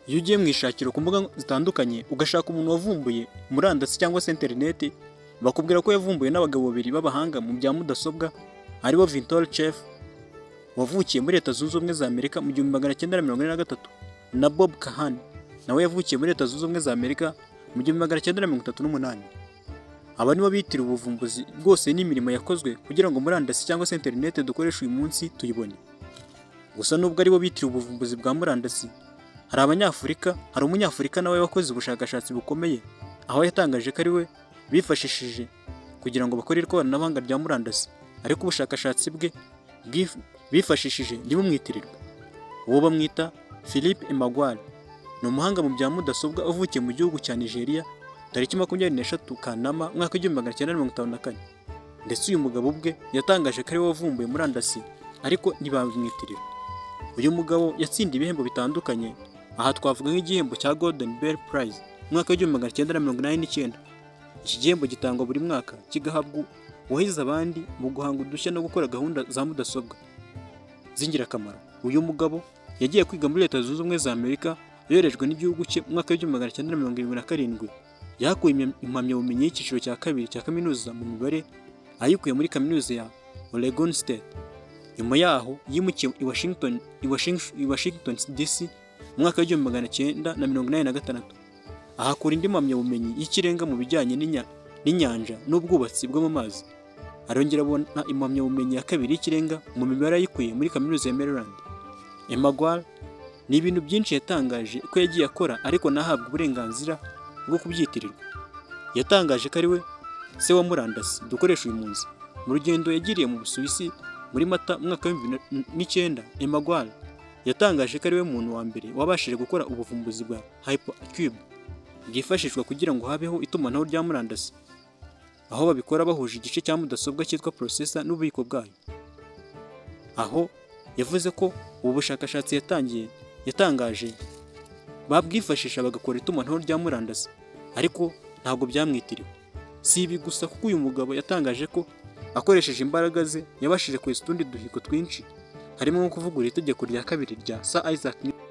Iyo ugiye mu ishakiro ku mbuga zitandukanye ugashaka umuntu wavumbuye murandasi cyangwa se interineti, bakubwira ko yavumbuwe n'abagabo babiri b'abahanga mu bya mudasobwa, aribo Vitol Cerf wavukiye muri Leta Zunze Ubumwe za Amerika mu 1943 na Bob Kahane nawe yavukiye muri Leta Zunze Ubumwe za Amerika mu 1938. Aba nibo bitiriwe ubuvumbuzi bwose n'imirimo yakozwe kugira ngo murandasi cyangwa se interineti dukoresha uyu munsi tuyibone. Gusa nubwo aribo bitiriwe ubuvumbuzi bwa murandasi, hari umunyafurika nawe wakoze ubushakashatsi bukomeye, aho yatangaje ko ari we bifashishije kugira ngo bakore ikoranabuhanga rya murandasi, ariko ubushakashatsi bwe bifashishije ntibumwitirirwe. Uwo bamwita Philippe Emeagwali, ni umuhanga mu bya mudasobwa uvukiye mu gihugu cya Nigeria tariki 23 Kanama mwaka 1954, ndetse uyu mugabo ubwe yatangaje ko ari we wavumbuye murandasi ariko ntibamwitirira. Uyu mugabo yatsindiye ibihembo bitandukanye, aha twavuga nk'igihembo cya Golden Bell Prize mwaka 1989. Iki gihembo gitangwa buri mwaka kigahabwa uwahize abandi mu guhanga udushya no gukora gahunda za mudasobwa z'ingirakamaro. Uyu mugabo yagiye kwiga muri Leta Zunze Ubumwe za Amerika, yoherejwe n'igihugu cye mwaka 1977. Yakuye impamyabumenyi y'icyiciro cya kabiri cya kaminuza mu mibare, ayikuye muri kaminuza ya Oregon State. Nyuma yaho yimukiye i Washington DC mu mwaka wa 1986. Ahakura indi mpamyabumenyi y'ikirenga mu bijyanye n'inyanja n'ubwubatsi bwo mu mazi. Arongera abona impamyabumenyi ya kabiri y'ikirenga mu mibare ayikuye muri kaminuza ya Maryland. Emeagwali ni ibintu byinshi yatangaje ko yagiye akora, ariko nahabwa uburenganzira bwo kubyitirirwa. Yatangaje ko ari we se wa murandasi dukoresha uyu munsi. Mu rugendo yagiriye mu Busuwisi muri Mata mwaka wa 2009, Emeagwali yatangaje ko ari we muntu wa mbere wabashije gukora ubuvumbuzi bwa Hypercube bwifashishwa kugira ngo habeho itumanaho rya murandasi, aho babikora bahuje igice cya mudasobwa cyitwa processor n'ububiko bwayo. Aho yavuze ko ubu bushakashatsi yatangaje babwifashisha bagakora itumanaho rya murandasi, ariko ntabwo byamwitiriwe. Si ibi gusa, kuko uyu mugabo yatangaje ko akoresheje imbaraga ze yabashije kwesa utundi duhigo twinshi, harimo nko kuvugurura itegeko rya kabiri rya Sir Isaac Newton.